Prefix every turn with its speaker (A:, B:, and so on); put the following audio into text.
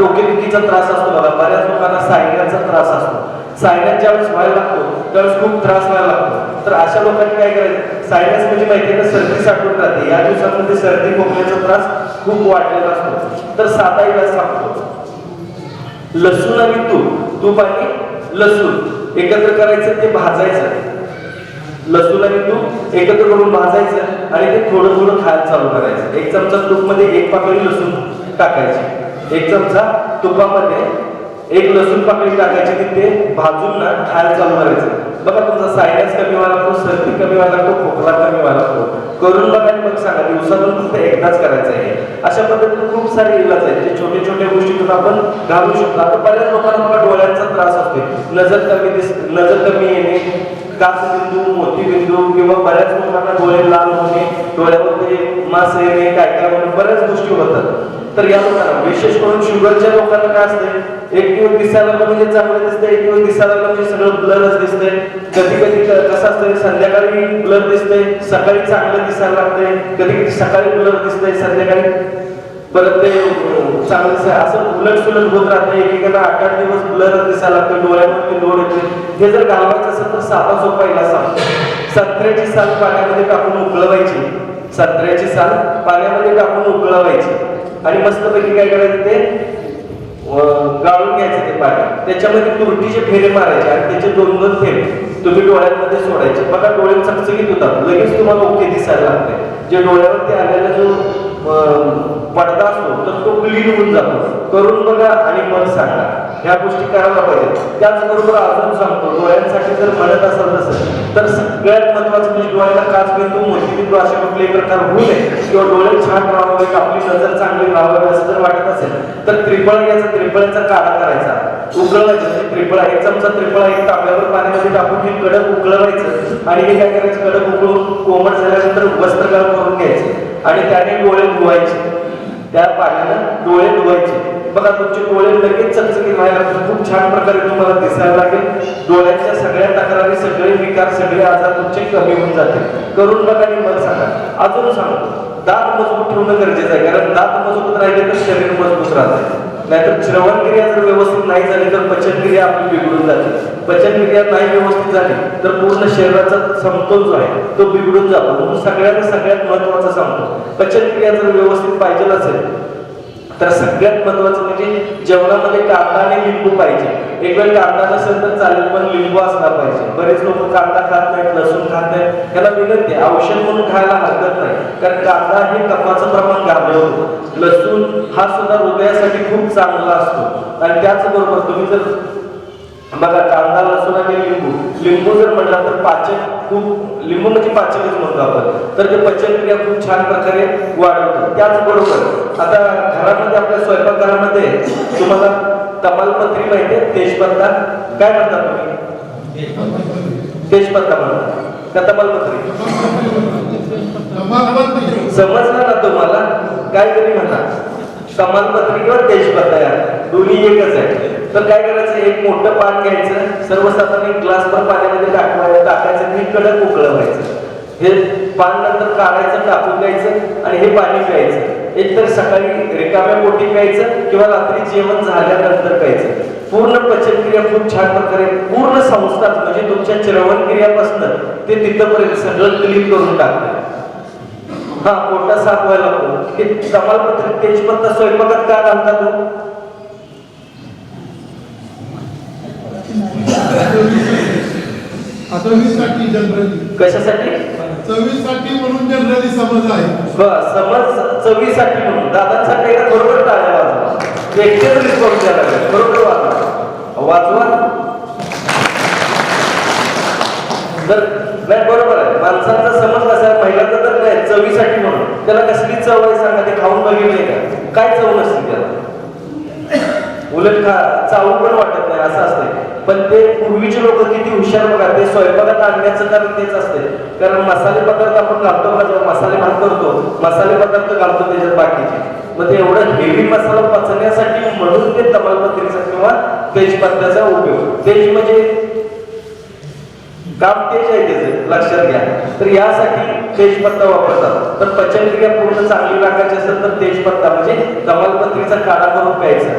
A: डोकेदुखीचा त्रास असतो बघा, बऱ्याच लोकांना सायन्याचा त्रास असतो. सायन्यात ज्यावेळेस व्हायला लागतो त्यावेळेस खूप त्रास व्हायला लागतो. तर अशा लोकांनी काय करायचं, सायन्यास म्हणजे माहिती आहे ना, सर्दी साठवून राहते. या दिवसांमध्ये सर्दी खोकल्याचा त्रास खूप वाढलेला असतो. तर साधा इलाज सांगतो, लसूण आणि तूप आणि लसूण एकत्र करायचं, ते भाजायचं. लसूण आणि तूप एकत्र करून भाजायचं आणि ते थोडं थोडं खायला चालू करायचं. एक चमचा तूप मध्ये एक पाकळी लसूण टाकायची, एक चमचा तुपामध्ये एक लसूण पाकळी टाकायची, की ते भाजून ना खायला चालू करायचं. बघा तुमचा सायनस कमी व्हायला लागतो, सर्दी कमी व्हायला लागतो, खोकला कमी व्हायला लागतो. करून बघा आणि मग सांगा. दिवसातून फक्त एकदाच करायचं आहे. अशा पद्धतीने खूप सारे इलाज आहेत जे छोटे छोटे गोष्टीतून आपण घालू शकतो. आता बऱ्याच लोकांना बघा डोळ्यांचा त्रास असतो, नजर कमी येणे, काचबिंदू, मोतीबिंदू, किंवा बऱ्याच लोकांना डोळे लाल होणे, डोळ्यामध्ये मास येणे, काय काय होणे, बऱ्याच गोष्टी होतात. तर या लोकांना, विशेष करून शुगरच्या लोकांना काय असते, एक दिवस दिसायला म्हणजे चांगलं दिसतंय, एक दिवस दिसायला म्हणजे सगळं ब्लरच दिसतंय. कधी कधी कसं असतंय, संध्याकाळी ब्लर दिसतंय, सकाळी चांगलं दिसायला लागतंय, कधी कधी सकाळी ब्लर दिसतंय, संध्याकाळी परत ते चांगलं दिसतंय, असं उलट सुलट होत राहतंय. एकेकाला 8-8 दिवस ब्लर दिसायला लागतं, डोळ्यामध्ये लोड येते. हे जर घालवायचं असेल तर साधा सोपा इलाज सांगतो. संत्र्याची साल पाण्यामध्ये टाकून उकळवायची, संत्र्याची साल पाण्यामध्ये टाकून उकळवायची आणि मस्तपैकी काय करायचं, ते गाळून घ्यायचं ते पाणी. त्याच्यामध्ये तुरटीचे फेरे मारायचे आणि त्याचे 2-2 थेंब तुम्ही डोळ्यांमध्ये सोडायचे. बघा डोळे चकचकीत होतात, लगेच तुम्हाला ओके दिसायला लागते. जे डोळ्यावरती आलेला जो पडदा असतो तर तो क्लीन होऊन जातो. करून बघा आणि मग सांगा. ह्या गोष्टी करायला पाहिजे. त्याचबरोबर अजून सांगतो, डोळ्यांसाठी जर म्हणत असेल तसं तर सगळ्यात महत्वाचं म्हणजे डोळ्याला काचबिंदू, मोतीबिंदू असे कुठलेही प्रकार होऊ नये, किंवा डोळे छान राहावे, आपली नजर चांगली राहावी असं जर वाटत असेल तर त्रिफळा घ्यायचा, त्रिफळाचा काढा करायचा, उकळवायचं. म्हणजे त्रिफळा, एक चमचा त्रिफळा एक तांब्यावर पाण्यामध्ये टाकून हे कडक उकळवायचं आणि हे काय करायचं, कडक उकळून कोमट झाल्यानंतर वस्त्रगाळ करून घ्यायचे आणि त्याने डोळे धुवायचे. त्या पाण्यानं डोळे धुवायचे. बघा तुमचे डोळे लगेच चकचकीत व्हायला लागतात, खूप छान प्रकारे तुम्हाला दिसायला लागेल. डोळ्यांच्या सगळ्या तक्रारी, सगळे विकार, सगळे आजार तुमचे कमी होऊन जातील. करून बघा आणि मग सांगा. अजून सांगतो, दात मजबूत ठेवणं गरजेचं आहे, कारण दात मजबूत राहिले तर शरीर मजबूत राहते. नाहीतर श्रवणक्रिया जर व्यवस्थित नाही झाली तर पचनक्रिया आपली बिघडून जाते. पचनक्रिया नाही व्यवस्थित झाली तर पूर्ण शरीराचा समतोल जो आहे तो बिघडून जातो. म्हणून सगळ्यात महत्वाचं सांगतो, पचनक्रिया जर व्यवस्थित पाहिजे असेल तर सगळ्यात महत्वाचं म्हणजे जेवणामध्ये कांदा आणि लिंबू पाहिजे. एक वेळ कांदा नसेल तर चालेल, पण लिंबू असला पाहिजे. बरेच लोक कांदा खात नाहीत, लसूण खात नाहीत. त्याला विनंती, औषध म्हणून खायला हरकत नाही, कारण कांदा हे कफाचं प्रमाण घालवतो. लसूण हा सुद्धा हृदयासाठी खूप चांगला असतो. आणि त्याचबरोबर तुम्ही जर बघा, कांदा, लसूण आणि लिंबू जर म्हणला तर पाचन खूप, लिंबू म्हणजे पाचनच म्हणतो आपण, तर ते पचनक्रिया खूप छान प्रकारे वाढवतं. त्याचबरोबर आता घरामध्ये, आपल्या स्वयंपाकघरामध्ये तुम्हाला तमालपत्री माहिती आहे, तेजपत्ता काय म्हणतात तुम्ही? तेजपत्ता म्हणतात का तमालपत्री? समजलं ना तुम्हाला? काय तरी म्हणतात, तमालपत्री किंवा तेजपत्ता, दोन्ही एकच आहे. तर काय करायचं, एक मोठं पान घ्यायचं, सर्वसाधारण एक ग्लासभर पाण्यामध्ये टाकायचं आणि कडक उकळवायचं. हे पान नंतर काढायचं, टाकून द्यायचं आणि हे पाणी प्यायचं. एक तर सकाळी रिकाम्या पोटी प्यायचं किंवा रात्री जेवण झाल्यानंतर प्यायचं. पूर्ण पचनक्रिया खूप छान प्रकारे, पूर्ण संस्था म्हणजे तुमच्या श्रवणक्रियापासून ते तिथपर्यंत सगळं क्लीन करून टाकतं. हा, पोटात साफ व्हायला लागतो. हे तमालपत्री, तेजपत्ता स्वयंपाकात का घालतात? कशासाठी?
B: चवीसाठी म्हणून जनरली समज आहे.
A: समज चवीसाठी म्हणून. दादांसाठी बरोबर टाळ्या वाजवा, एकटेच रिस्पॉन्स द्यायला लागेल. बरोबर वाजवा. जर नाही, बरोबर आहे. माणसांचा समज कसा आहे, महिलांचा तर नाही, चवीसाठी म्हणून. त्याला कसली चव आहे सांगा, ते खाऊन बघितले का? काय चव नसते त्याला, उलट चावू पण वाटत नाही, असं असते. पण ते पूर्वीचे लोक किती हुशार बघा, ते स्वयंपाकात आणण्याचं कारण तेच असते. कारण मसाले पदार्थ आपण घालतो का, जेव्हा मसाले भात करतो, मसाले पदार्थ घालतो त्याच्यात बाकीचे, मग ते एवढं हेवी मसाला पचण्यासाठी म्हणून ते तमालपत्रीचा किंवा तेजपत्त्याचा उपयोग. तेज म्हणजे काम तेज आहे त्याचं, लक्षात घ्या. तर यासाठी तेजपत्ता वापरतात. तर पचनक्रिया पूर्ण चांगली राखायची असेल तर तेजपत्ता म्हणजे तमालपत्रीचा काढा करून प्यायचा.